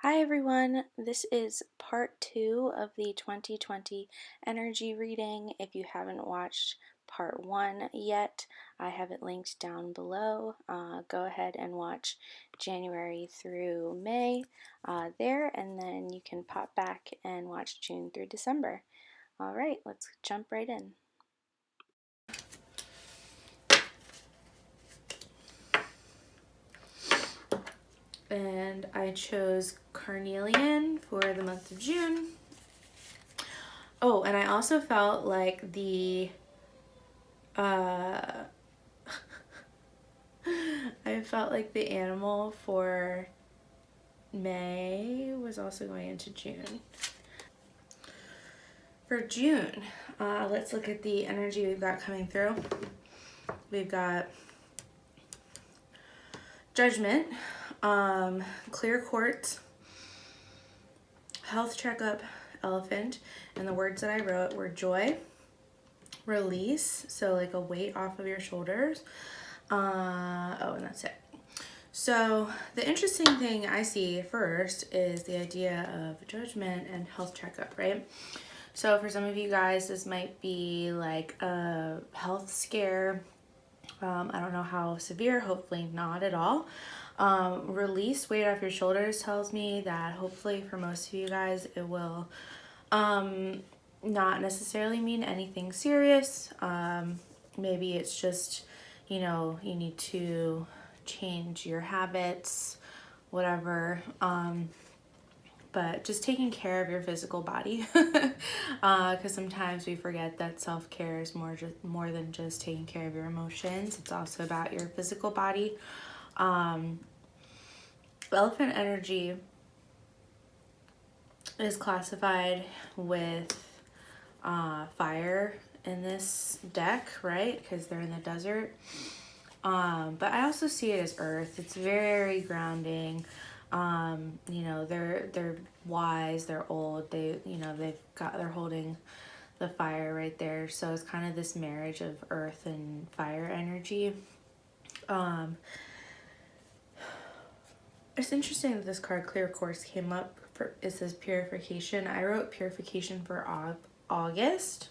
Hi everyone, this is part 2 of the 2020 energy reading. If you haven't watched part 1 yet, I have it linked down below. Go ahead and watch January through May there, and then you can pop back and watch June through December. Alright, let's jump right in. And I chose carnelian for the month of June. Oh, and I also felt like the I felt like the animal for May was also going into June. For June, let's look at the energy we've got coming through. We've got Judgment, Clear Quartz, Health Checkup, Elephant, and the words that I wrote were joy, release, so like a weight off of your shoulders. And that's it. So the interesting thing I see first is the idea of judgment and health checkup, right? So for some of you guys, this might be like a health scare. I don't know how severe, hopefully not at all. Release weight off your shoulders tells me that hopefully for most of you guys, it will not necessarily mean anything serious. Maybe it's just, you need to change your habits, whatever. But just taking care of your physical body, because sometimes we forget that self-care is more than just taking care of your emotions. It's also about your physical body. Elephant energy is classified with fire in this deck, right? Because they're in the desert. But I also see it as earth. It's very grounding. They're wise, they're old, they're holding the fire right there. So it's kind of this marriage of earth and fire energy. It's interesting that this card Clear Quartz came up for, it says purification. I wrote purification for August.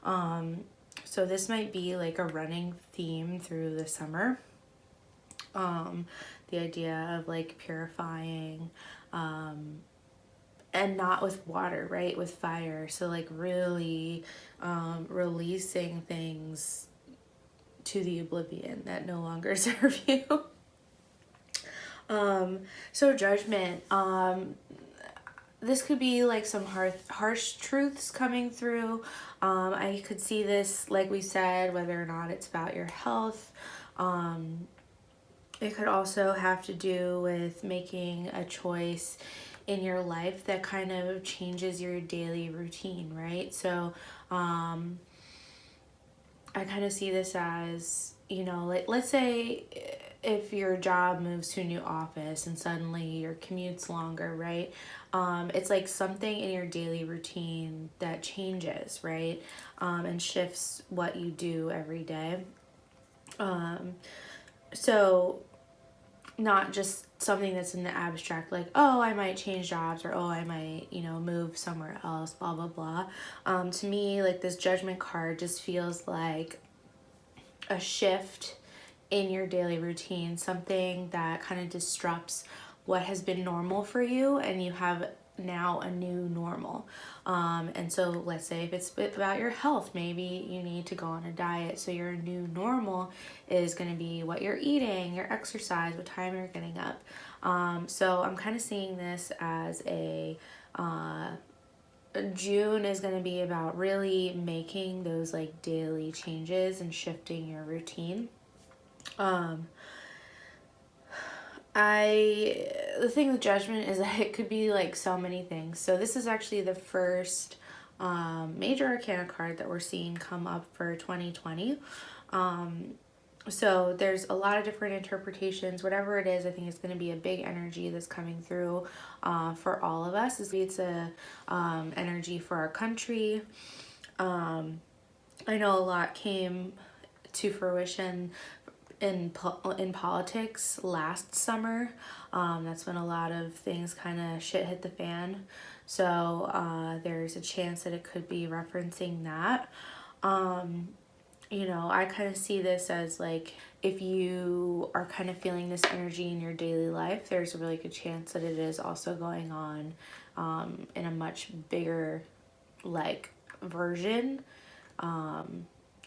So this might be like a running theme through the summer. The idea of like purifying, and not with water, right? With fire. So like really releasing things to the oblivion that no longer serve you. So judgment. This could be like some harsh truths coming through. I could see this, like we said, whether or not it's about your health. It could also have to do with making a choice in your life that kind of changes your daily routine, right? So I kind of see this as, like let's say if your job moves to a new office and suddenly your commute's longer, right? It's like something in your daily routine that changes, right? And shifts what you do every day. So not just something that's in the abstract, like, oh, I might change jobs, or oh, I might, move somewhere else, blah, blah, blah. To me, like this judgment card just feels like a shift in your daily routine, something that kind of disrupts what has been normal for you, and you have now a new normal. And so let's say if it's about your health, maybe you need to go on a diet. So your new normal is going to be what you're eating, your exercise, what time you're getting up. So I'm kind of seeing this as June is going to be about really making those like daily changes and shifting your routine. The thing with judgment is that it could be like so many things. So this is actually the first major arcana card that we're seeing come up for 2020. So there's a lot of different interpretations. Whatever it is, I think it's going to be a big energy that's coming through for all of us. It's a energy for our country. I know a lot came to fruition in politics last summer. That's when a lot of things kind of shit hit the fan. So there's a chance that it could be referencing that. You know, I kind of see this as like, if you are kind of feeling this energy in your daily life, there's a really good chance that it is also going on in a much bigger like version,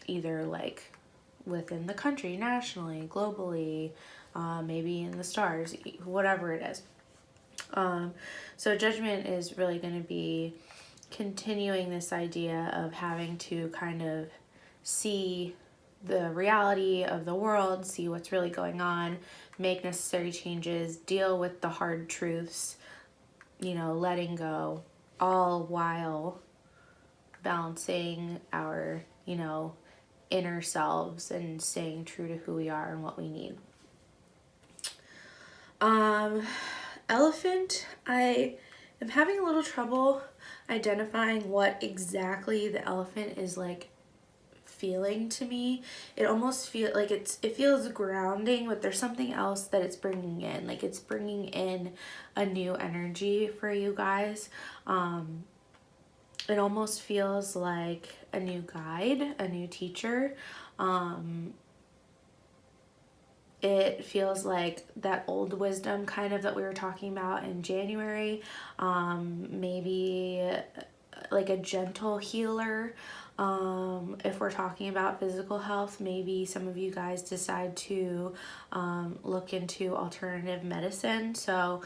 either like within the country, nationally, globally, maybe in the stars, whatever it is. So judgment is really going to be continuing this idea of having to kind of see the reality of the world, see what's really going on, make necessary changes, deal with the hard truths, you know, letting go, all while balancing our, you know, inner selves and staying true to who we are and what we need. Elephant, I am having a little trouble identifying what exactly the elephant is like feeling to me. It almost feels like it feels grounding, but there's something else that it's bringing in. Like it's bringing in a new energy for you guys. It almost feels like a new guide, a new teacher. It feels like that old wisdom kind of that we were talking about in January. Maybe like a gentle healer. If we're talking about physical health, maybe some of you guys decide to look into alternative medicine. So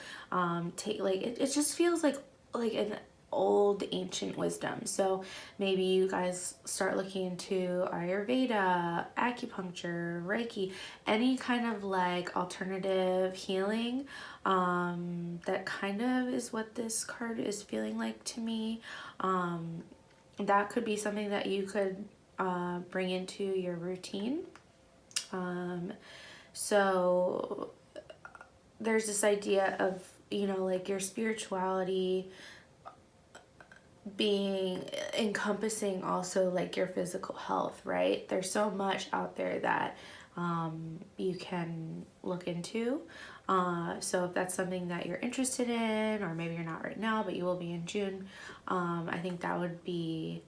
take like it just feels like an old ancient wisdom. So maybe you guys start looking into Ayurveda, acupuncture, Reiki, any kind of like alternative healing. That kind of is what this card is feeling like to me. That could be something that you could bring into your routine. So there's this idea of, you know, like your spirituality being encompassing also like your physical health, right? There's so much out there that you can look into. So if that's something that you're interested in, or maybe you're not right now, but you will be in June, I think that would be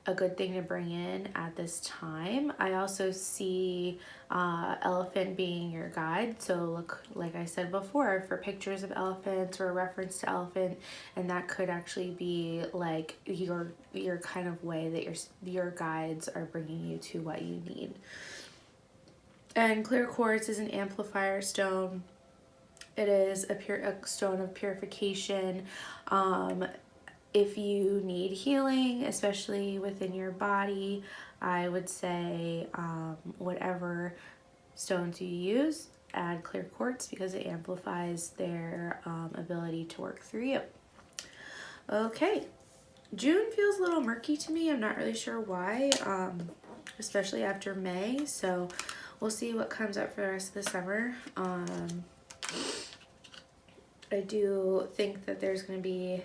a good thing to bring in at this time. I also see elephant being your guide. So look, like I said before, for pictures of elephants or a reference to elephant, and that could actually be like your kind of way that your guides are bringing you to what you need. And clear quartz is an amplifier stone. It is a stone of purification. If you need healing, especially within your body, I would say whatever stones you use, add clear quartz because it amplifies their ability to work through you. Okay, June feels a little murky to me. I'm not really sure why, especially after May. So we'll see what comes up for the rest of the summer. I do think that there's going to be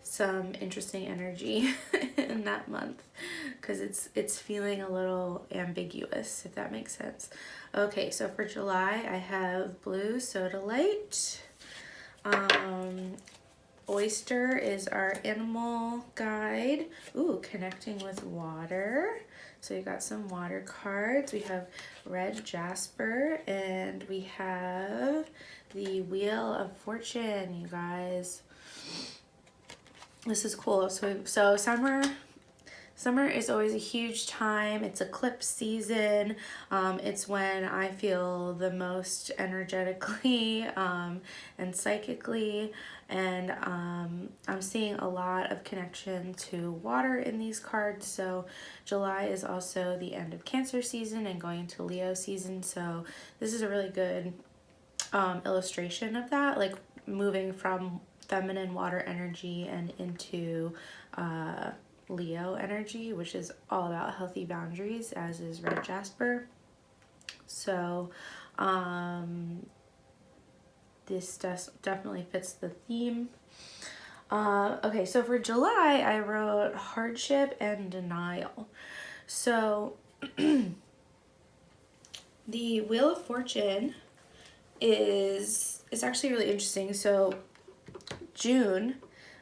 some interesting energy in that month because it's feeling a little ambiguous, if that makes sense. Okay, so for July I have blue soda light. Oyster is our animal guide. Ooh, connecting with water. So we got some water cards. We have red jasper and we have the Wheel of Fortune, you guys. This is cool. So summer is always a huge time. It's eclipse season. It's when I feel the most energetically and psychically, and I'm seeing a lot of connection to water in these cards. So July is also the end of Cancer season and going to Leo season. So this is a really good illustration of that, like moving from feminine water energy and into Leo energy, which is all about healthy boundaries, as is red jasper. So this definitely fits the theme. Okay, so for July I wrote hardship and denial. So The Wheel of Fortune is actually really interesting. So June,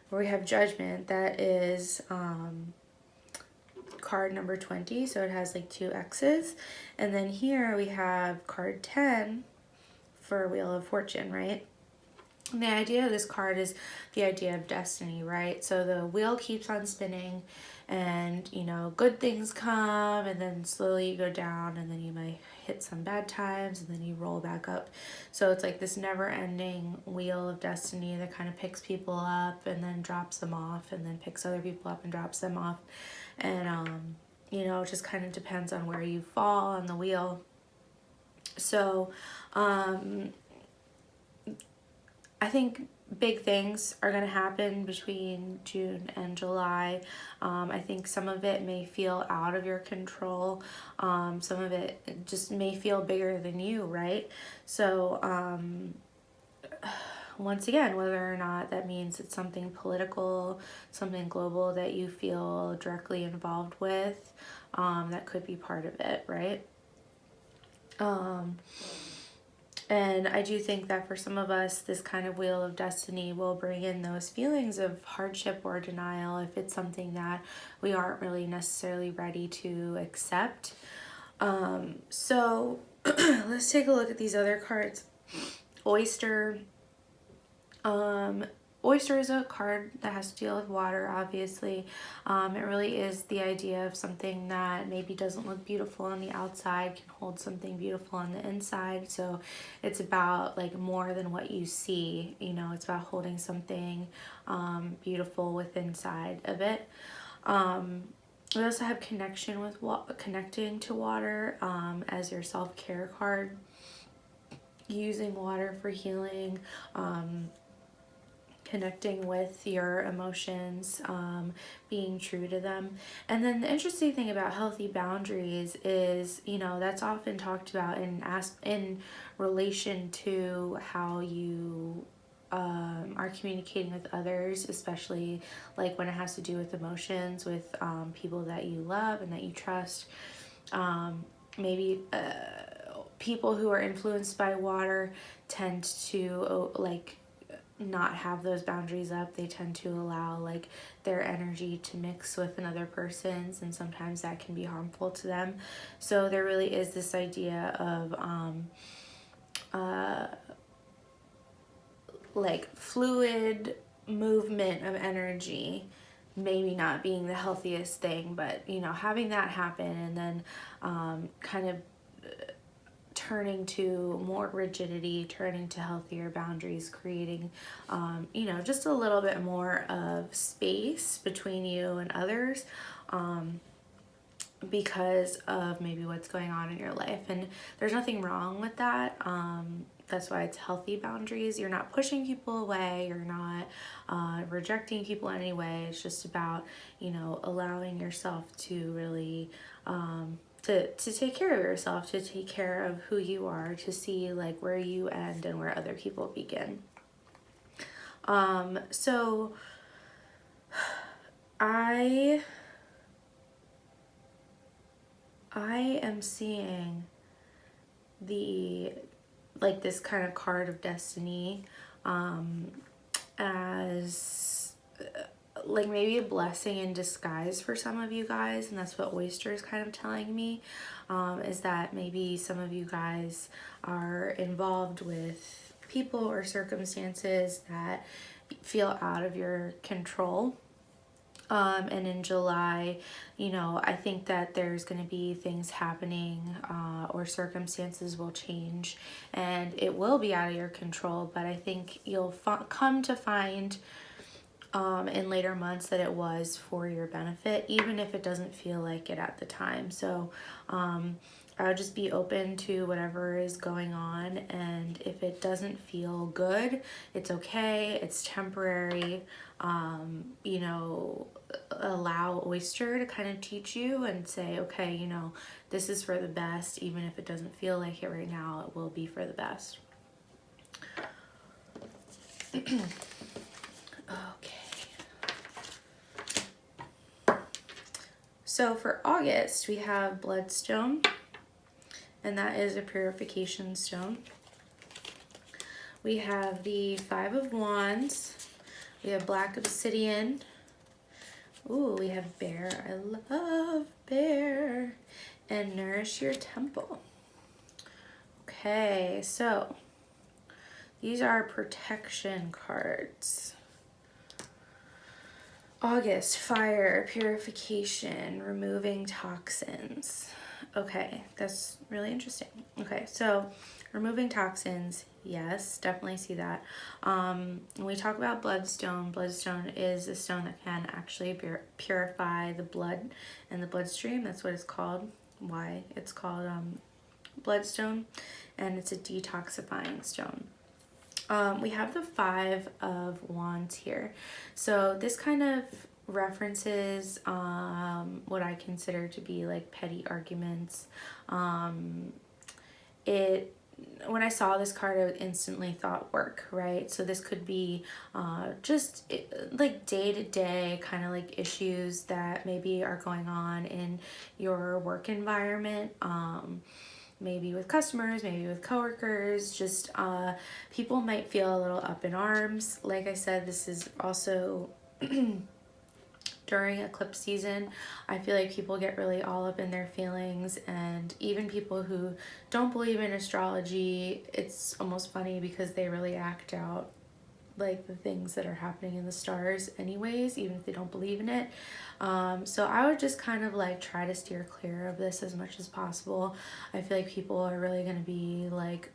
where we have Judgment, that is card number 20, so it has like 2 X's. And then here we have card 10 for Wheel of Fortune, right? And the idea of this card is the idea of destiny, right? So the wheel keeps on spinning, and you know, good things come, and then slowly you go down, and then you might hit some bad times, and then you roll back up. So it's like this never-ending wheel of destiny that kind of picks people up and then drops them off, and then picks other people up and drops them off. And you know, it just kind of depends on where you fall on the wheel. So I think big things are going to happen between June and July. I think some of it may feel out of your control. Some of it just may feel bigger than you, right? So once again, whether or not that means it's something political, something global that you feel directly involved with, that could be part of it, right? And I do think that for some of us, this kind of wheel of destiny will bring in those feelings of hardship or denial if it's something that we aren't really necessarily ready to accept. So let's take a look at these other cards. Oyster. Oyster is a card that has to deal with water, obviously. It really is the idea of something that maybe doesn't look beautiful on the outside can hold something beautiful on the inside. So it's about like more than what you see, you know, it's about holding something beautiful with inside of it. We also have connection with connecting to water as your self-care card, using water for healing, connecting with your emotions, being true to them. And then the interesting thing about healthy boundaries is, you know, that's often talked about in relation to how you are communicating with others, especially like when it has to do with emotions, with people that you love and that you trust. Maybe people who are influenced by water tend to like not have those boundaries up. They tend to allow like their energy to mix with another person's, and sometimes that can be harmful to them. So there really is this idea of like fluid movement of energy maybe not being the healthiest thing, but you know, having that happen and then kind of turning to more rigidity, turning to healthier boundaries, creating, you know, just a little bit more of space between you and others because of maybe what's going on in your life. And there's nothing wrong with that. That's why it's healthy boundaries. You're not pushing people away. You're not rejecting people in any way. It's just about, you know, allowing yourself to really to take care of yourself, to take care of who you are, to see like where you end and where other people begin. So I am seeing like this kind of card of destiny as like maybe a blessing in disguise for some of you guys, and that's what Oyster is kind of telling me, is that maybe some of you guys are involved with people or circumstances that feel out of your control. And in July, you know, I think that there's going to be things happening or circumstances will change and it will be out of your control, but I think you'll come to find in later months that it was for your benefit, even if it doesn't feel like it at the time. So I would just be open to whatever is going on, and if it doesn't feel good, it's okay, it's temporary. You know, allow Oyster to kind of teach you and say, okay, you know, this is for the best. Even if it doesn't feel like it right now, it will be for the best. Okay. So for August, we have Bloodstone, and that is a purification stone. We have the Five of Wands. We have Black Obsidian. Ooh, we have Bear. I love Bear. And Nourish Your Temple. Okay, so these are protection cards. August, fire, purification, removing toxins. Okay, that's really interesting. Okay, so removing toxins, yes, definitely see that. When we talk about bloodstone is a stone that can actually purify the blood and the bloodstream. That's what it's called, why it's called bloodstone, and it's a detoxifying stone. We have the Five of Wands here. So this kind of references what I consider to be like petty arguments. When I saw this card, I instantly thought work, right? So this could be just like day-to-day kind of like issues that maybe are going on in your work environment. Maybe with customers, maybe with coworkers, just people might feel a little up in arms. Like I said, this is also during eclipse season. I feel like people get really all up in their feelings, and even people who don't believe in astrology, it's almost funny because they really act out like the things that are happening in the stars anyways, even if they don't believe in it. So I would just kind of like try to steer clear of this as much as possible. I feel like people are really going to be like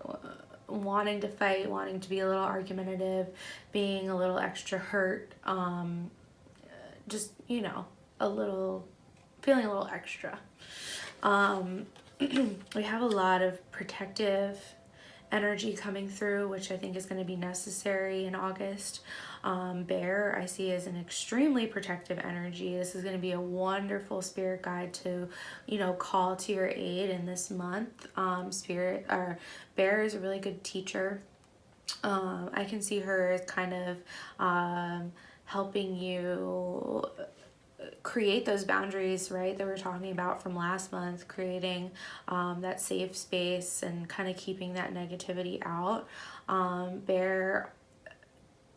wanting to fight, wanting to be a little argumentative, being a little extra hurt, just, you know, feeling a little extra. We have a lot of protective energy coming through, which I think is going to be necessary in August. Bear I see as an extremely protective energy. This is going to be a wonderful spirit guide to, you know, call to your aid in this month. Bear is a really good teacher. I can see her as kind of helping you create those boundaries, right, that we were talking about from last month, creating that safe space and kind of keeping that negativity out. Bear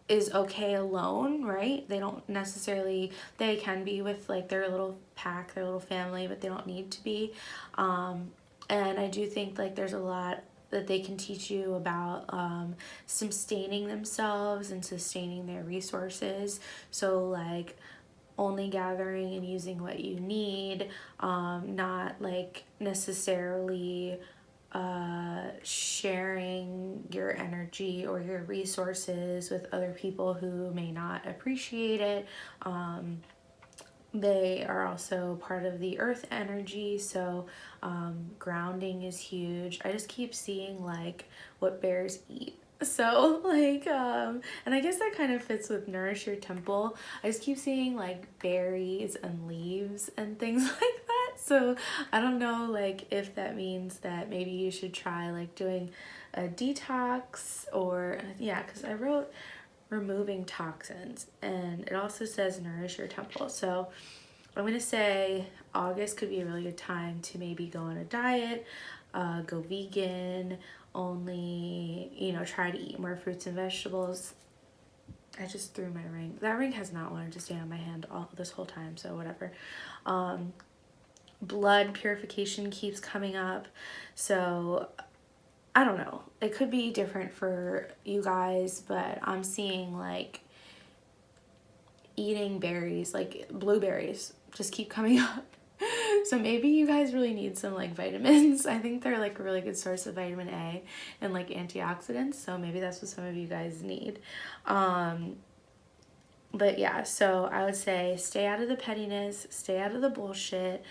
is okay alone, right? They don't necessarily, they can be with like their little pack, their little family, but they don't need to be. And I do think like there's a lot that they can teach you about sustaining themselves and sustaining their resources. So like only gathering and using what you need, not like necessarily sharing your energy or your resources with other people who may not appreciate it. They are also part of the earth energy, so grounding is huge. I just keep seeing like what bears eat. So like, and I guess that kind of fits with Nourish Your Temple. I just keep seeing like berries and leaves and things like that. So I don't know like if that means that maybe you should try like doing a detox, or yeah, because I wrote removing toxins and it also says Nourish Your Temple. So I'm gonna say August could be a really good time to maybe go on a diet, go vegan, only, you know, try to eat more fruits and vegetables. I just threw my ring. That ring has not wanted to stay on my hand all this whole time, so whatever. Blood purification keeps coming up, so I don't know. It could be different for you guys, but I'm seeing like eating berries, like blueberries, just keep coming up. So maybe you guys really need some like vitamins. I think they're like a really good source of vitamin A and like antioxidants. So maybe that's what some of you guys need. But yeah, so I would say stay out of the pettiness, stay out of the bullshit,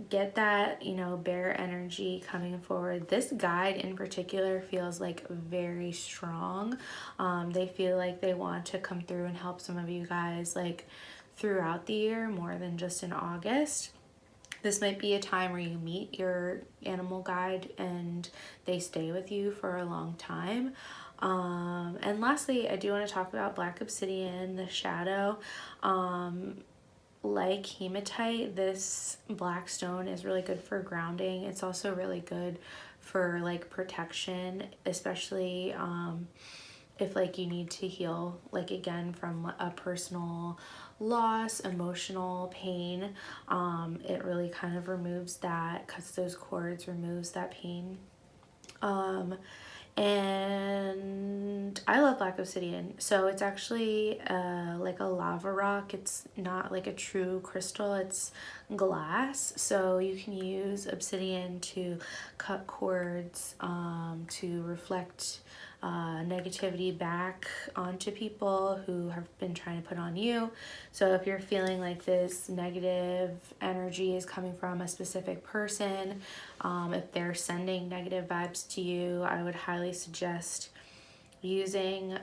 get that, you know, bear energy coming forward. This guide in particular feels like very strong. They feel like they want to come through and help some of you guys like throughout the year more than just in August. This might be a time where you meet your animal guide and they stay with you for a long time. And lastly, I do want to talk about Black Obsidian, the shadow. Like hematite, this black stone is really good for grounding. It's also really good for like protection, especially if like you need to heal, like again from a personal loss, emotional pain. It really kind of removes that, cuts those cords, removes that pain. And I love black obsidian. So it's actually like a lava rock. It's not like a true crystal, it's glass. So you can use obsidian to cut cords, to reflect negativity back onto people who have been trying to put on you. So if you're feeling like this negative energy is coming from a specific person, if they're sending negative vibes to you, I would highly suggest using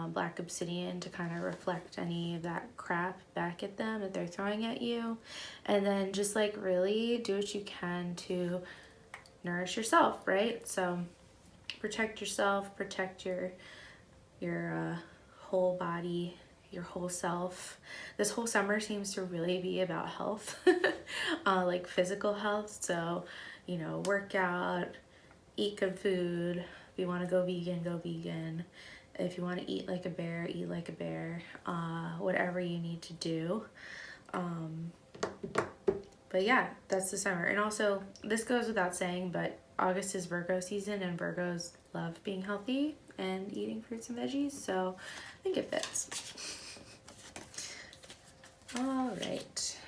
black obsidian to kind of reflect any of that crap back at them that they're throwing at you. And then just like really do what you can to nourish yourself, right? So protect yourself, protect your whole body, your whole self. This whole summer seems to really be about health, like physical health. So, you know, work out, eat good food. If you want to go vegan, go vegan. If you want to eat like a bear, eat like a bear. Whatever you need to do. But yeah, that's the summer. And also, this goes without saying, but August is Virgo season, and Virgos love being healthy and eating fruits and veggies, so I think it fits. All right.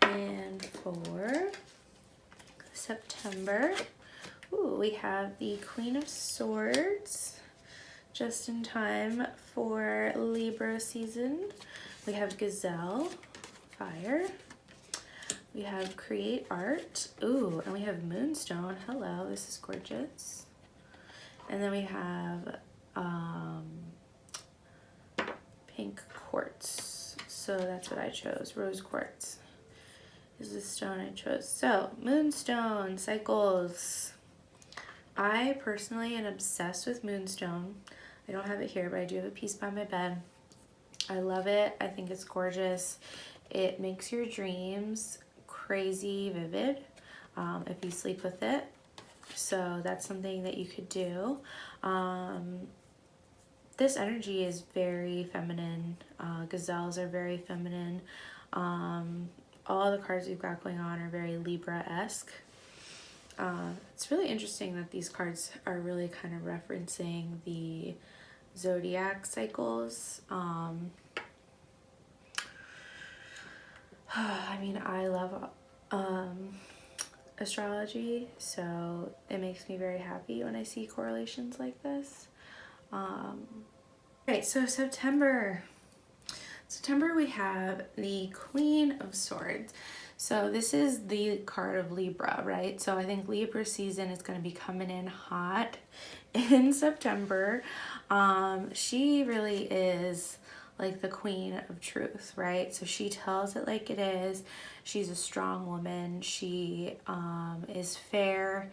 And for September, we have the Queen of Swords, just in time for Libra season. We have Gazelle, fire. We have Create Art. Ooh, and we have Moonstone. Hello, this is gorgeous. And then we have Pink Quartz. So that's what I chose. Rose Quartz is the stone I chose. So, Moonstone, cycles. I personally am obsessed with Moonstone. I don't have it here, but I do have a piece by my bed. I love it. I think it's gorgeous. It makes your dreams crazy vivid if you sleep with it. So that's something that you could do. This energy is very feminine. Gazelles are very feminine. All the cards we've got going on are very Libra-esque. It's really interesting that these cards are really kind of referencing the zodiac cycles. I mean, I love astrology, so it makes me very happy when I see correlations like this. Right, so September we have the Queen of Swords. So this is the card of Libra, right? So I think Libra season is going to be coming in hot in September. She really is like the queen of truth, right? So she tells it like it is. She's a strong woman. She is fair,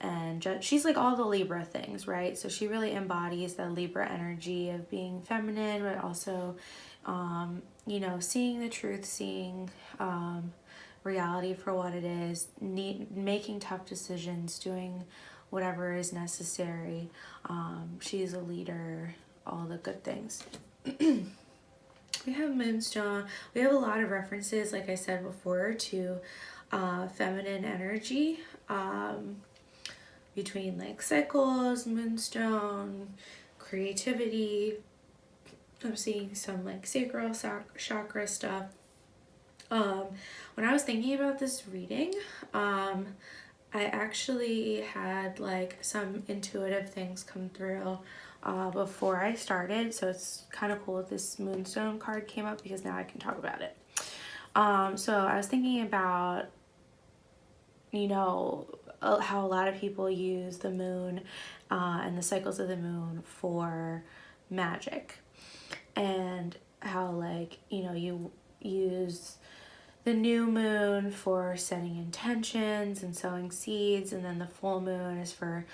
and she's like all the Libra things, right? So she really embodies the Libra energy of being feminine, but also, you know, seeing the truth, seeing reality for what it is, making tough decisions, doing whatever is necessary. She's a leader, all the good things. We have Moonstone. We have a lot of references, like I said before, to feminine energy, between like cycles, Moonstone, creativity. I'm seeing some like sacral chakra stuff. When I was thinking about this reading, I actually had like some intuitive things come through before I started, so it's kind of cool that this Moonstone card came up because now I can talk about it. So I was thinking about, you know, how a lot of people use the moon and the cycles of the moon for magic, and how, like, you know, you use the new moon for setting intentions and sowing seeds, and then the full moon is for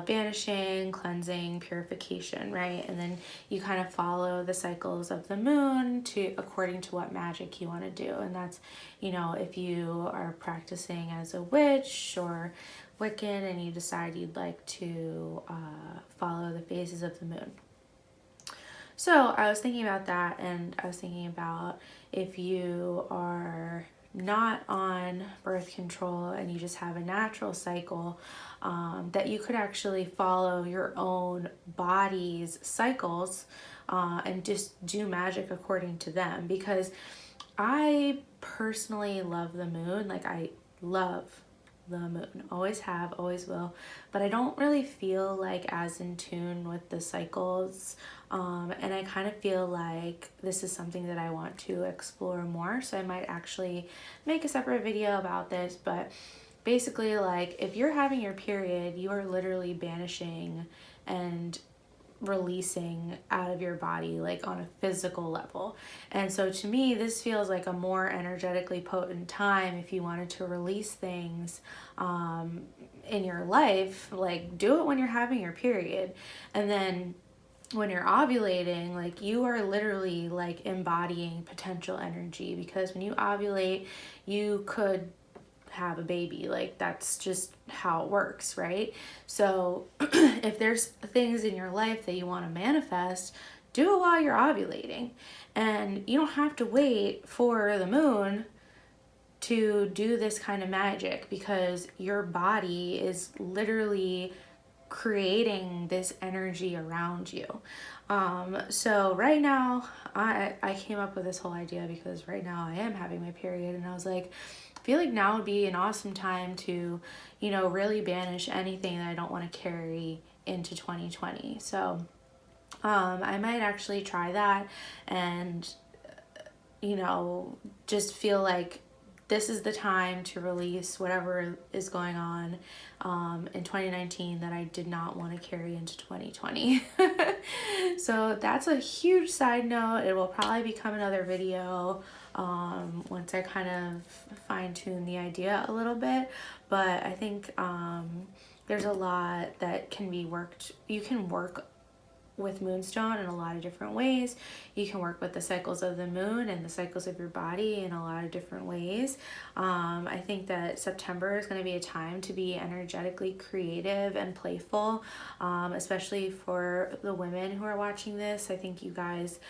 banishing, cleansing, purification, right? And then you kind of follow the cycles of the moon to according to what magic you want to do. And that's, you know, if you are practicing as a witch or Wiccan and you decide you'd like to follow the phases of the moon. So I was thinking about that, and I was thinking about if you are not on birth control and you just have a natural cycle, that you could actually follow your own body's cycles and just do magic according to them. Because I personally love the moon. Like, I love the moon, always have, always will, but I don't really feel like as in tune with the cycles, and I kind of feel like this is something that I want to explore more, so I might actually make a separate video about this. But basically, like, if you're having your period, you are literally banishing and releasing out of your body, like on a physical level. And so to me, this feels like a more energetically potent time if you wanted to release things in your life. Like, do it when you're having your period, and then when you're ovulating, like, you are literally like embodying potential energy, because when you ovulate, you could have a baby. Like, that's just how it works, right? So if there's things in your life that you want to manifest, do it while you're ovulating. And you don't have to wait for the moon to do this kind of magic, because your body is literally creating this energy around you. So right now, I came up with this whole idea because right now I am having my period, and I was like, I feel like now would be an awesome time to, you know, really banish anything that I don't want to carry into 2020. So I might actually try that, and, you know, just feel like this is the time to release whatever is going on in 2019 that I did not want to carry into 2020. So that's a huge side note. It will probably become another video once I kind of fine tune the idea a little bit. But I think there's a lot that can be worked. You can work with moonstone in a lot of different ways. You can work with the cycles of the moon and the cycles of your body in a lot of different ways. I think that September is going to be a time to be energetically creative and playful, especially for the women who are watching this. I think you guys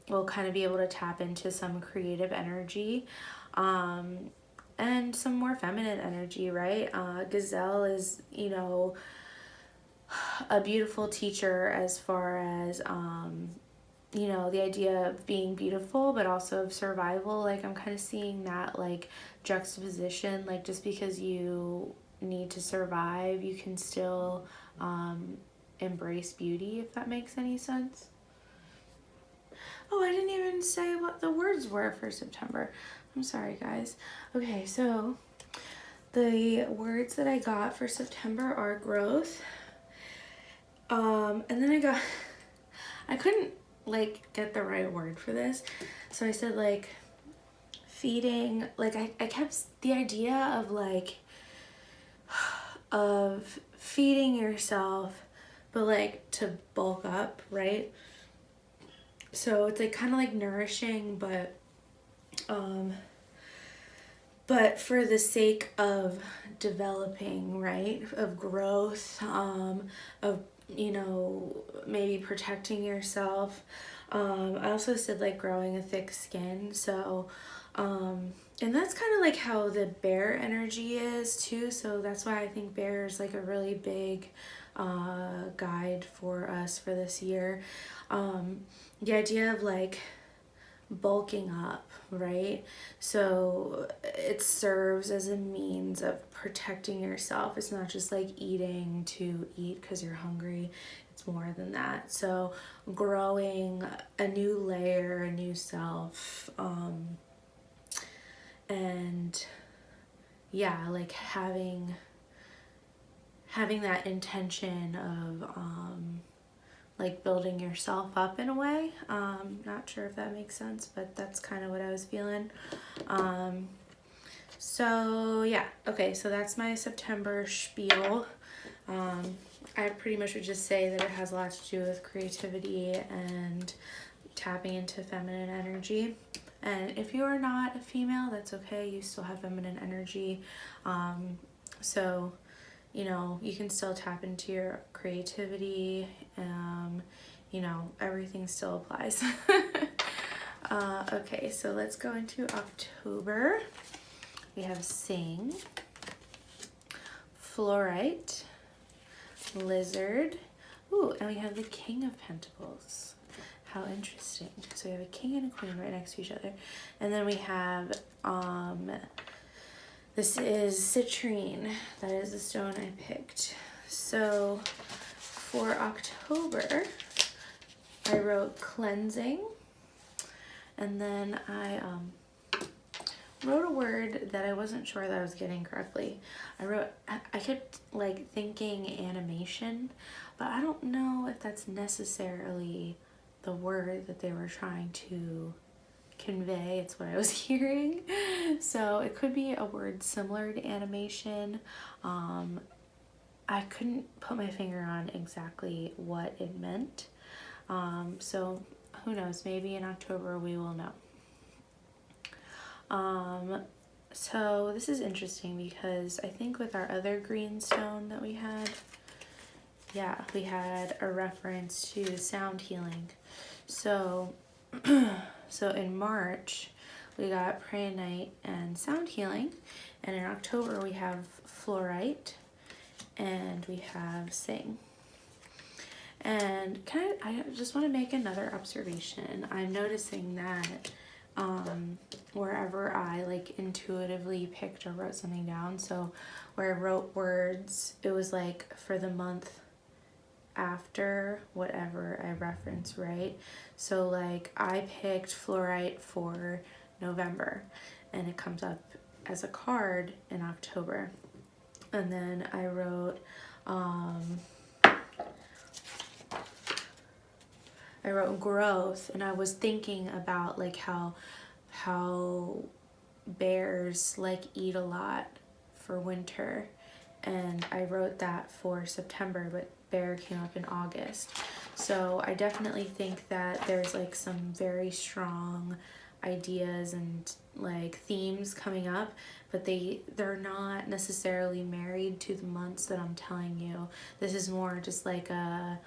will kind of be able to tap into some creative energy and some more feminine energy, right? Gazelle is, you know, a beautiful teacher as far as you know, the idea of being beautiful but also of survival. Like, I'm kind of seeing that like juxtaposition, like, just because you need to survive, you can still embrace beauty, if that makes any sense. Oh, I didn't even say what the words were for September. I'm sorry, guys. Okay, so the words that I got for September are growth. And then I couldn't like get the right word for this. So I said like feeding, like I kept the idea of like, of feeding yourself, but like to bulk up, right? So it's like kind of like nourishing, but for the sake of developing, right? Of growth, of, you know, maybe protecting yourself. I also said like growing a thick skin. So, and that's kind of like how the bear energy is too. So that's why I think bear is like a really big guide for us for this year. The idea of like bulking up, right? So it serves as a means of protecting yourself. It's not just like eating to eat because you're hungry. It's more than that. So growing a new layer, a new self, and yeah, like having that intention of like building yourself up in a way. Not sure if that makes sense, but that's kind of what I was feeling. So yeah, okay, so that's my September spiel. I pretty much would just say that it has a lot to do with creativity and tapping into feminine energy. And if you are not a female, that's okay. You still have feminine energy. So, you know, you can still tap into your creativity. You know, everything still applies. Okay, so let's go into October. We have Sing, Fluorite, Lizard. Ooh, and we have the King of Pentacles. How interesting. So we have a king and a queen right next to each other. And then we have, this is citrine. That is the stone I picked. So for October, I wrote cleansing. And then I wrote a word that I wasn't sure that I was getting correctly. I kept like thinking animation, but I don't know if that's necessarily the word that they were trying to convey. It's what I was hearing. So it could be a word similar to animation. I couldn't put my finger on exactly what it meant. So who knows, maybe in October we will know. So this is interesting because I think with our other green stone that we had, yeah, we had a reference to sound healing. So, so in March, we got Prayanite and sound healing. And in October, we have Fluorite and we have Sing. And I just want to make another observation. I'm noticing that wherever I like intuitively picked or wrote something down, so where I wrote words, it was like for the month after whatever I reference, right? So like I picked Fluorite for November and it comes up as a card in October. And then I wrote growth, and I was thinking about like how bears like eat a lot for winter, and I wrote that for September, but bear came up in August. So I definitely think that there's like some very strong ideas and like themes coming up, but they're not necessarily married to the months that I'm telling you. This is more just like a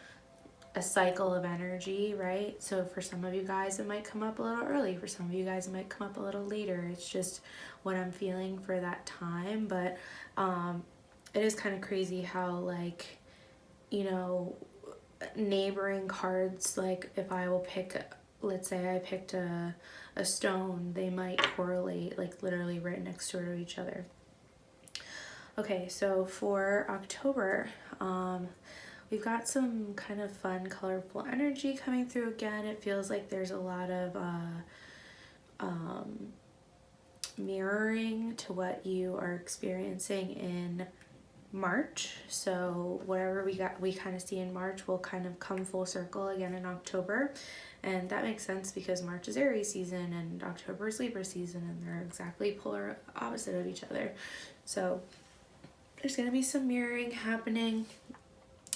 cycle of energy, right? So for some of you guys it might come up a little early, for some of you guys it might come up a little later. It's just what I'm feeling for that time. But it is kind of crazy how, like, you know, neighboring cards, like if I will pick, let's say I picked a stone, they might correlate like literally right next to each other. Okay, so for October, we've got some kind of fun, colorful energy coming through again. It feels like there's a lot of mirroring to what you are experiencing in March. So whatever we kind of see in March will kind of come full circle again in October. And that makes sense because March is Aries season and October is Libra season, and they're exactly polar opposite of each other. So there's going to be some mirroring happening.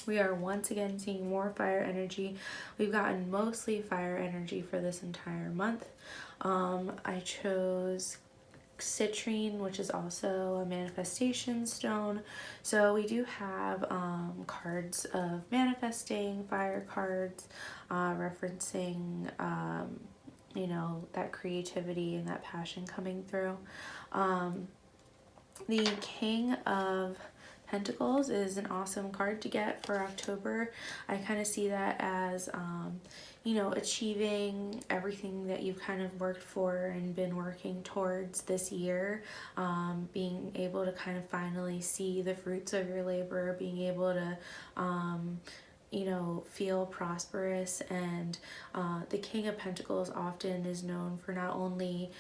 We are once again seeing more fire energy. We've gotten mostly fire energy for this entire month. I chose citrine, which is also a manifestation stone. So we do have cards of manifesting, fire cards, referencing, you know, that creativity and that passion coming through. The King of Pentacles is an awesome card to get for October. I kind of see that as, you know, achieving everything that you've kind of worked for and been working towards this year, being able to kind of finally see the fruits of your labor, being able to, you know, feel prosperous. And the King of Pentacles often is known for not only,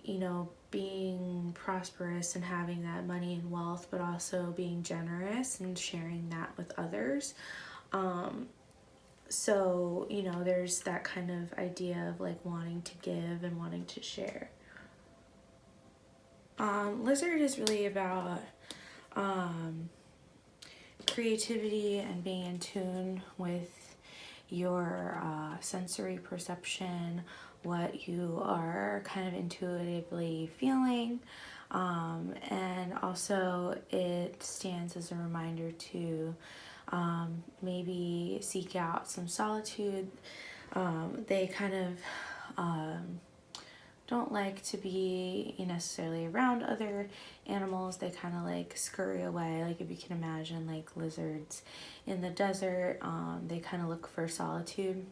you know, being prosperous and having that money and wealth, but also being generous and sharing that with others. So, you know, there's that kind of idea of like wanting to give and wanting to share. Lizard is really about creativity and being in tune with your sensory perception, what you are kind of intuitively feeling. And also it stands as a reminder to maybe seek out some solitude. They kind of don't like to be necessarily around other animals. They kind of like scurry away. Like if you can imagine like lizards in the desert, they kind of look for solitude.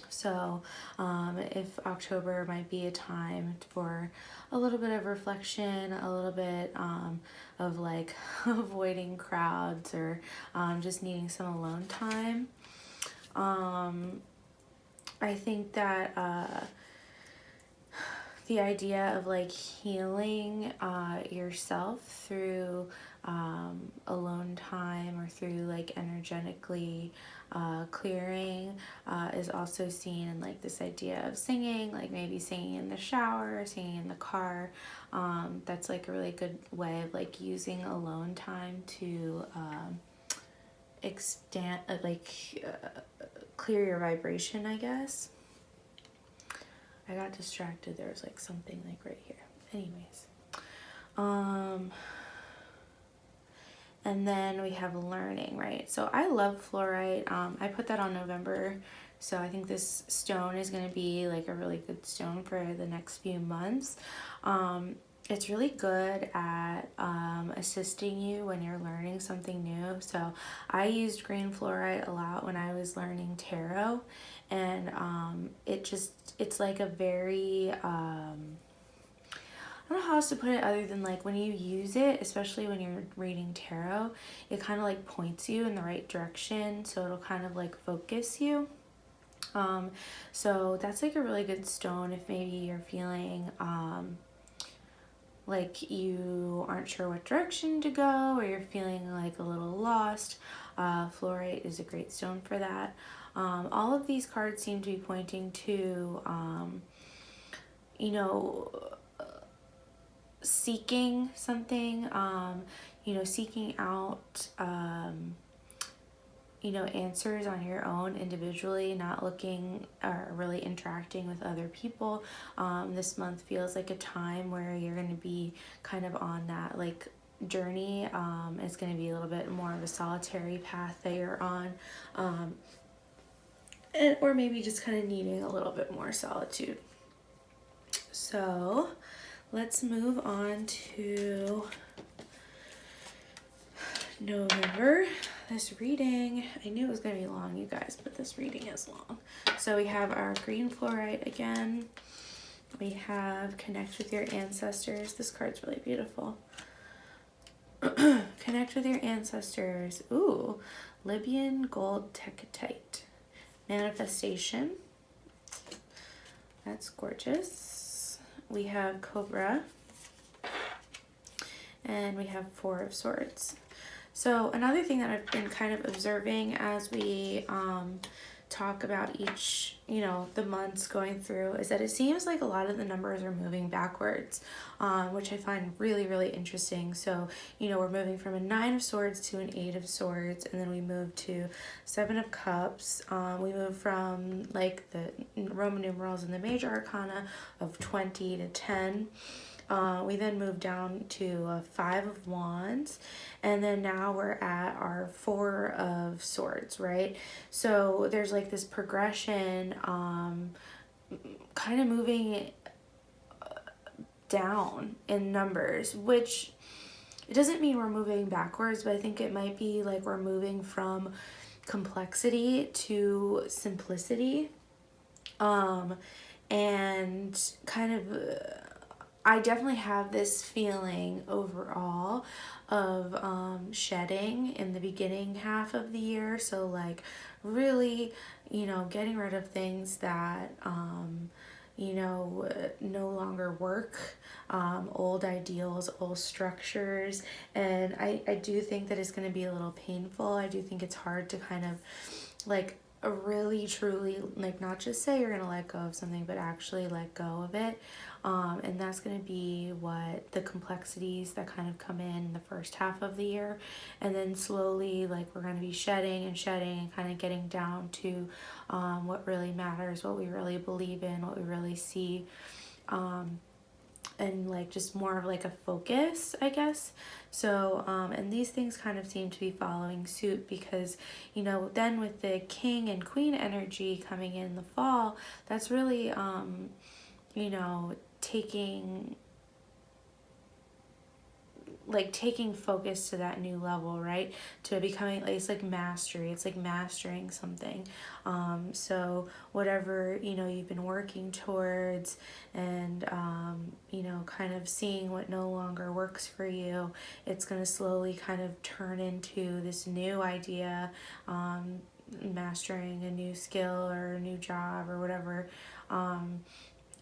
So if October might be a time for a little bit of reflection, a little bit of like avoiding crowds, or just needing some alone time, I think that the idea of like healing yourself through alone time, or through like energetically clearing, is also seen in like this idea of singing, like maybe singing in the shower or singing in the car. That's like a really good way of like using alone time to extend, clear your vibration, I guess. I got distracted. There was like something like right here. Anyways. And then we have learning, right? So I love fluorite. I put that on November. So I think this stone is going to be like a really good stone for the next few months. It's really good at assisting you when you're learning something new. So I used green fluorite a lot when I was learning tarot, and it's like a very I don't know how else to put it other than like when you use it, especially when you're reading tarot, it kind of like points you in the right direction, so it'll kind of like focus you. So that's like a really good stone if maybe you're feeling like you aren't sure what direction to go, or you're feeling like a little lost. Fluorite is a great stone for that. All of these cards seem to be pointing to seeking something, seeking out answers on your own individually, not looking or really interacting with other people. This month feels like a time where you're going to be kind of on that like journey. It's going to be a little bit more of a solitary path that you're on, or maybe just kind of needing a little bit more solitude. So let's move on to November. This reading, I knew it was going to be long, you guys, but this reading is long. So we have our green fluorite again. We have connect with your ancestors. This card's really beautiful. Connect with your ancestors. Ooh, Libyan gold tekatite. Manifestation. That's gorgeous. We have cobra. And we have Four of Swords. So another thing that I've been kind of observing as we talk about each, the months going through, is that it seems like a lot of the numbers are moving backwards, which I find really, really interesting. So, we're moving from a 9 of Swords to an 8 of Swords, and then we move to 7 of Cups. We move from like the Roman numerals in the major arcana of 20 to 10. We then move down to 5 of Wands, and then now we're at our 4 of Swords, right? So there's like this progression, kind of moving down in numbers, which it doesn't mean we're moving backwards, but I think it might be like we're moving from complexity to simplicity, and kind of I definitely have this feeling overall of shedding in the beginning half of the year. So like really, getting rid of things that, no longer work, old ideals, old structures. And I do think that it's going to be a little painful. I do think it's hard to kind of like really truly like not just say you're gonna let go of something, but actually let go of it, and that's gonna be what the complexities that kind of come in the first half of the year, and then slowly like we're gonna be shedding and kind of getting down to what really matters, what we really believe in, what we really see, and like just more of like a focus, I guess. So and these things kind of seem to be following suit, because you know, then with the king and queen energy coming in the fall, that's really you know, taking focus to that new level, right? To becoming, it's like mastery. It's like mastering something. So whatever, you know, you've been working towards, and you know, kind of seeing what no longer works for you, it's going to slowly kind of turn into this new idea, mastering a new skill or a new job or whatever.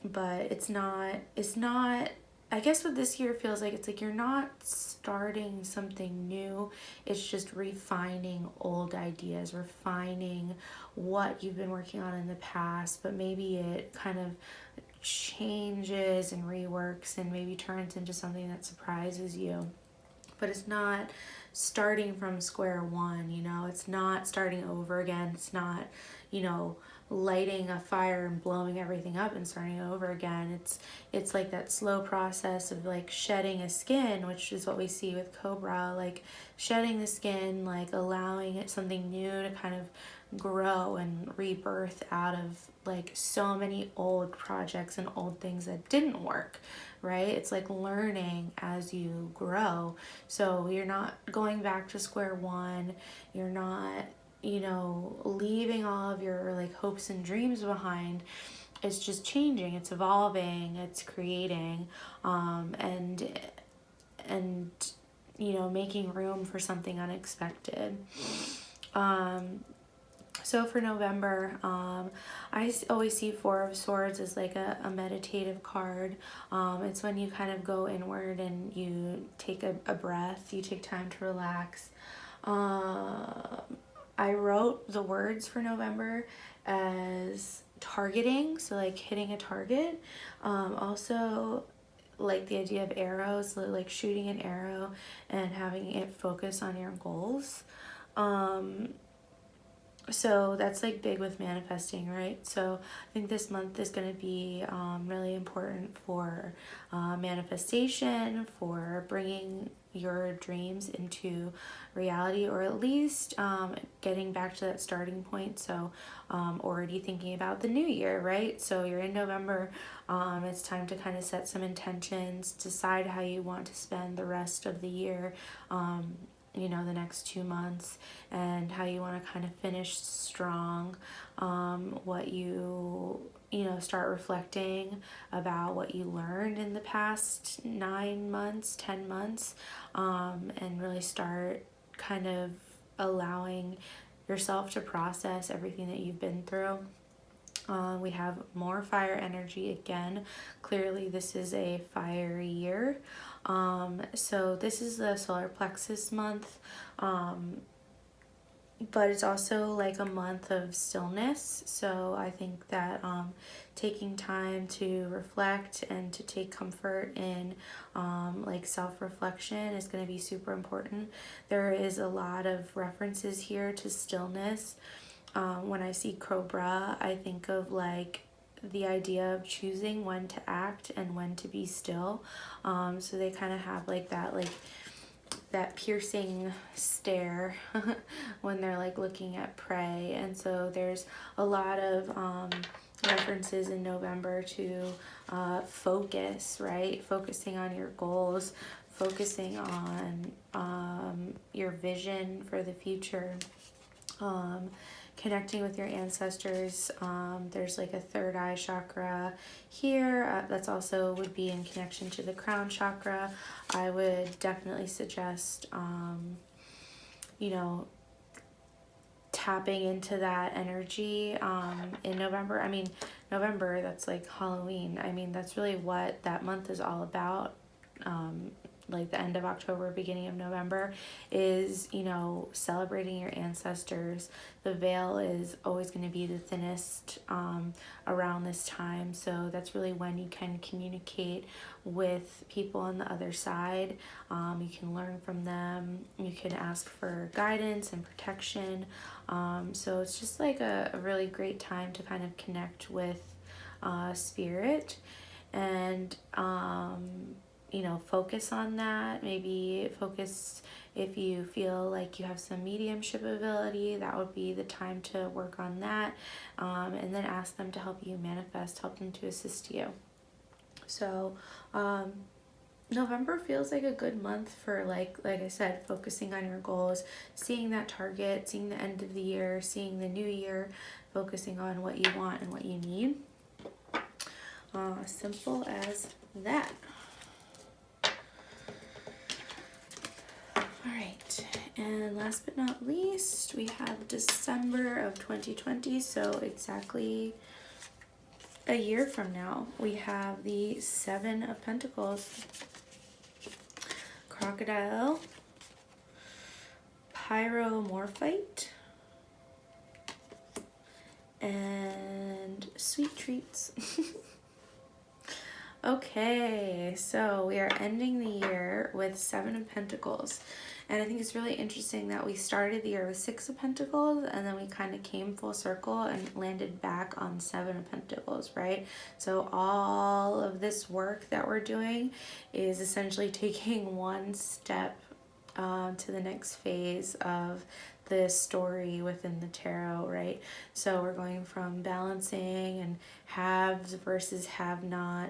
But it's not, I guess what this year feels like, it's like you're not starting something new. It's just refining old ideas, refining what you've been working on in the past, but maybe it kind of changes and reworks and maybe turns into something that surprises you. But it's not starting from square one, you know, it's not starting over again. It's not, you know, lighting a fire and blowing everything up and starting over again. It's like that slow process of like shedding a skin, which is what we see with Cobra, like shedding the skin, like allowing it something new to kind of grow and rebirth out of like so many old projects and old things that didn't work, right? It's like learning as you grow. So you're not going back to square one. You're not, you know, leaving all of your like hopes and dreams behind. It's just changing, it's evolving, it's creating, and you know, making room for something unexpected. So for November, I always see Four of Swords as like a meditative card. It's when you kind of go inward and you take a breath, you take time to relax. I wrote the words for November as targeting, so like hitting a target. Also, like the idea of arrows, so like shooting an arrow and having it focus on your goals. So that's like big with manifesting, right? So I think this month is going to be really important for manifestation, for bringing your dreams into reality, or at least getting back to that starting point. So already thinking about the new year, right? So you're in November. It's time to kind of set some intentions, decide how you want to spend the rest of the year, you know, the next 2 months, and how you want to kind of finish strong. What you know, start reflecting about what you learned in the past 9 months, 10 months, and really start kind of allowing yourself to process everything that you've been through. We have more fire energy again. Clearly, this is a fiery year. So this is the solar plexus month, but it's also like a month of stillness. So I think that taking time to reflect and to take comfort in like self-reflection is going to be super important. There is a lot of references here to stillness. When I see Cobra, I think of like the idea of choosing when to act and when to be still. So they kind of have like that piercing stare when they're like looking at prey. And so there's a lot of references in November to focus, right? Focusing on your goals, focusing on your vision for the future. Connecting with your ancestors. There's like a third eye chakra here. That's also would be in connection to the crown chakra. I would definitely suggest, you know, tapping into that energy in November. I mean, November, that's like Halloween. I mean, that's really what that month is all about. Like the end of October, beginning of November, is, you know, celebrating your ancestors. The veil is always going to be the thinnest around this time, so that's really when you can communicate with people on the other side. You can learn from them, you can ask for guidance and protection. So it's just like a really great time to kind of connect with spirit. and you know, focus on that. Maybe focus, if you feel like you have some mediumship ability, that would be the time to work on that. And then ask them to help you manifest, help them to assist you. So November feels like a good month for, like I said, focusing on your goals, seeing that target, seeing the end of the year, seeing the new year, focusing on what you want and what you need. Simple as that. Alright, and last but not least, we have December of 2020, so exactly a year from now. We have the Seven of Pentacles, Crocodile, Pyromorphite, and Sweet Treats. Okay, so we are ending the year with Seven of Pentacles. And I think it's really interesting that we started the year with Six of Pentacles, and then we kind of came full circle and landed back on Seven of Pentacles, right? So all of this work that we're doing is essentially taking one step to the next phase of this story within the tarot, right? So we're going from balancing and haves versus have not,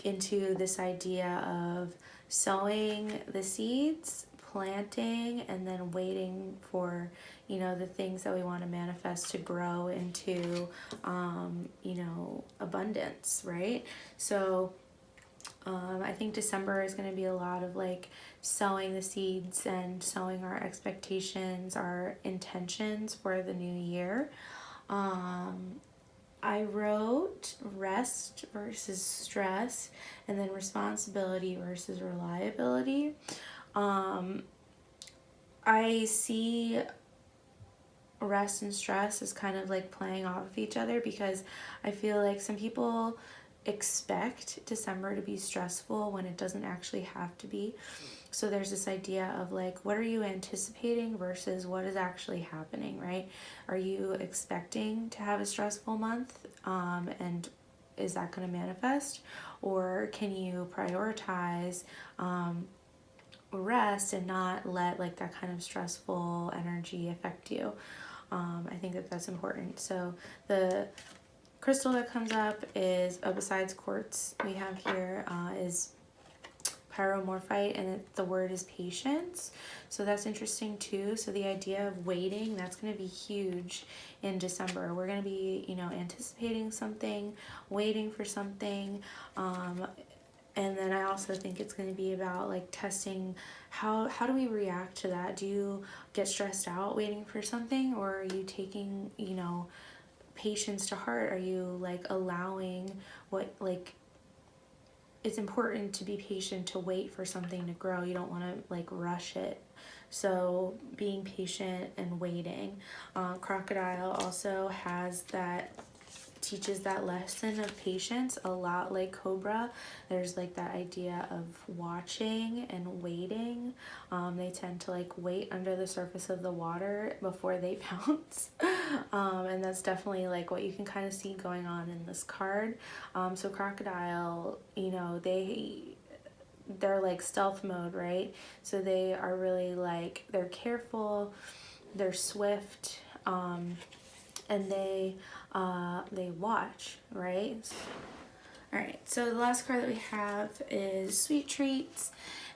into this idea of sowing the seeds, planting, and then waiting for, you know, the things that we want to manifest to grow into, you know, abundance, right? So I think December is going to be a lot of like sowing the seeds and sowing our expectations, our intentions for the new year. I wrote rest versus stress, and then responsibility versus reliability. I see rest and stress as kind of like playing off of each other, because I feel like some people expect December to be stressful when it doesn't actually have to be. So there's this idea of like, what are you anticipating versus what is actually happening, right? Are you expecting to have a stressful month, and is that going to manifest? Or can you prioritize rest and not let like that kind of stressful energy affect you? I think that that's important. So the crystal that comes up is, besides quartz, we have here is pyromorphite, and the word is patience. So that's interesting too. So the idea of waiting, that's going to be huge in December. We're going to be, you know, anticipating something, waiting for something. And then I also think it's going to be about like testing how do we react to that? Do you get stressed out waiting for something, or are you taking, you know, patience to heart? Are you like allowing what, like, it's important to be patient, to wait for something to grow. You don't want to like rush it. So being patient and waiting. Crocodile also has that, teaches that lesson of patience a lot like Cobra. There's like that idea of watching and waiting. They tend to like wait under the surface of the water before they pounce. And that's definitely like what you can kind of see going on in this card. So Crocodile, you know, they're like stealth mode, right? So they are really like, they're careful, they're swift, and they watch, right? All right, so the last card that we have is Sweet Treats.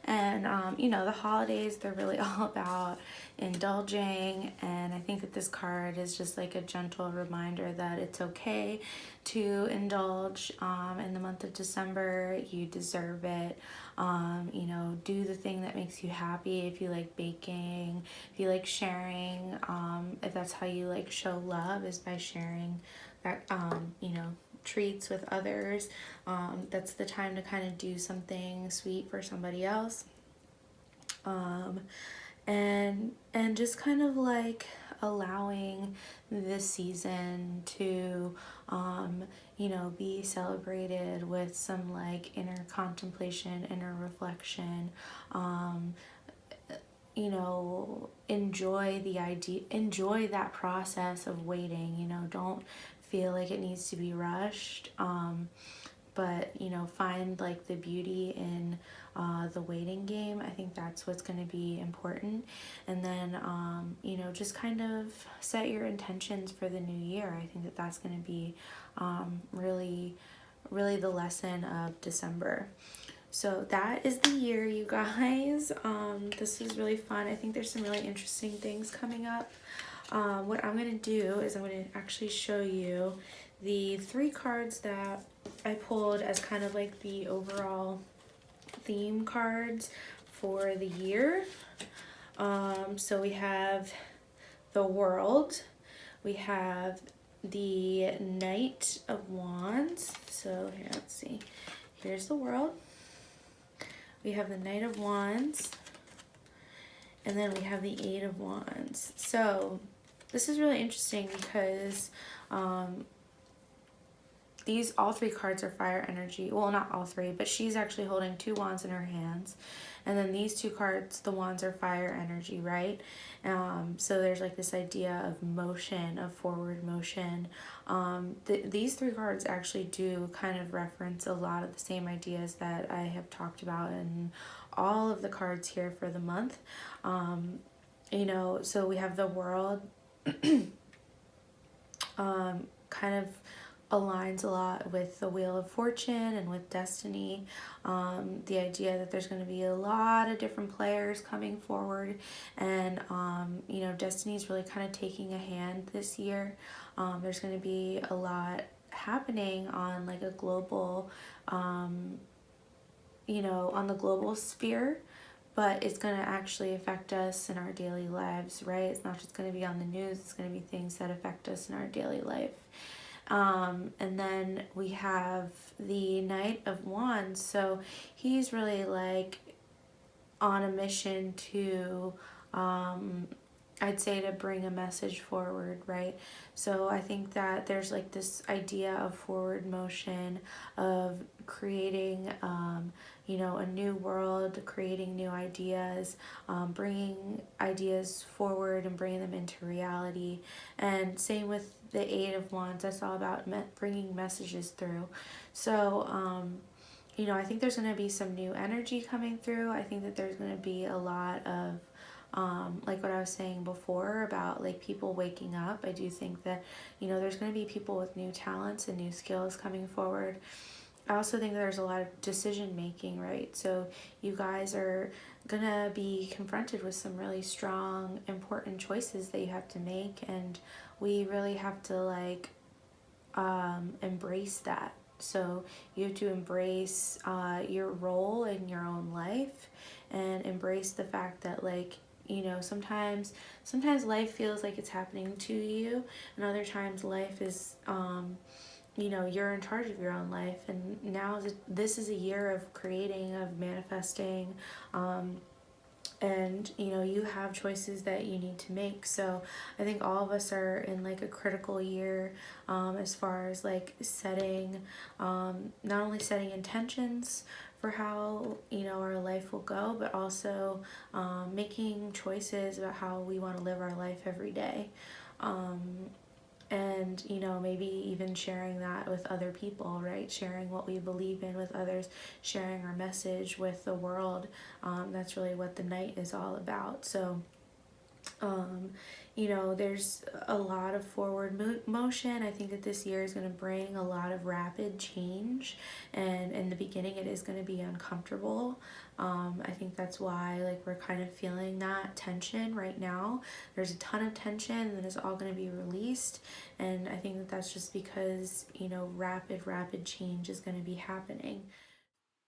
And, you know, the holidays, they're really all about indulging. And I think that this card is just like a gentle reminder that it's okay to indulge in the month of December. You deserve it. You know, do the thing that makes you happy. If you like baking, if you like sharing, if that's how you like show love, is by sharing that, you know, treats with others. That's the time to kind of do something sweet for somebody else. And just kind of like allowing this season to, you know, be celebrated with some like inner contemplation, inner reflection. You know, enjoy that process of waiting. You know, don't feel like it needs to be rushed. but find like the beauty in the waiting game. I think that's what's going to be important. And then just kind of set your intentions for the new year. I think that that's going to be really the lesson of December. So that is the year, you guys. This was really fun. I think there's some really interesting things coming up. What I'm going to do is I'm going to actually show you the 3 cards that I pulled as kind of like the overall theme cards for the year. So we have the World, we have the Knight of Wands. So here, let's see. Here's the World. We have the Knight of Wands, and then we have the Eight of Wands. So this is really interesting because these all 3 cards are fire energy. Well, not all 3, but she's actually holding 2 wands in her hands. And then these 2 cards, the wands, are fire energy, right? So there's like this idea of motion, of forward motion. These 3 cards actually do kind of reference a lot of the same ideas that I have talked about in all of the cards here for the month. So we have the World, kind of aligns a lot with the Wheel of Fortune and with destiny. The idea that there's going to be a lot of different players coming forward, and destiny is really kind of taking a hand this year. There's going to be a lot happening on like a global on the global sphere, but it's going to actually affect us in our daily lives, right? It's not just going to be on the news, it's going to be things that affect us in our daily life. And then we have the Knight of Wands. So he's really like on a mission to, I'd say, to bring a message forward, right? So I think that there's like this idea of forward motion, of creating, a new world, creating new ideas, bringing ideas forward and bringing them into reality. And same with the Eight of Wands. That's all about bringing messages through. So, I think there's going to be some new energy coming through. I think that there's going to be a lot of like what I was saying before about like people waking up. I do think that there's going to be people with new talents and new skills coming forward. I also think there's a lot of decision making, right? So you guys are going to be confronted with some really strong, important choices that you have to make, and we really have to like embrace that. So you have to embrace your role in your own life, and embrace the fact that like sometimes life feels like it's happening to you, and other times life is you're in charge of your own life. And now this is a year of creating, of manifesting, and you have choices that you need to make. So I think all of us are in like a critical year, as far as like setting, not only setting intentions for how our life will go, but also making choices about how we want to live our life every day. And maybe even sharing that with other people, right? Sharing what we believe in with others, sharing our message with the world. That's really what the night is all about. So there's a lot of forward motion. I think that this year is going to bring a lot of rapid change, and in the beginning it is going to be uncomfortable. I think that's why like we're kind of feeling that tension right now. There's a ton of tension, and then it's all going to be released, and I think that that's just because rapid change is going to be happening.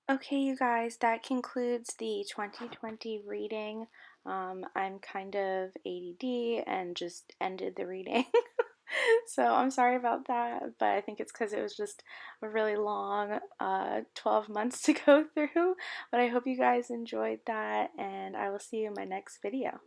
Okay, you guys, that concludes the 2020 reading. I'm kind of ADD and just ended the reading. So I'm sorry about that, but I think it's because it was just a really long 12 months to go through. But I hope you guys enjoyed that, and I will see you in my next video.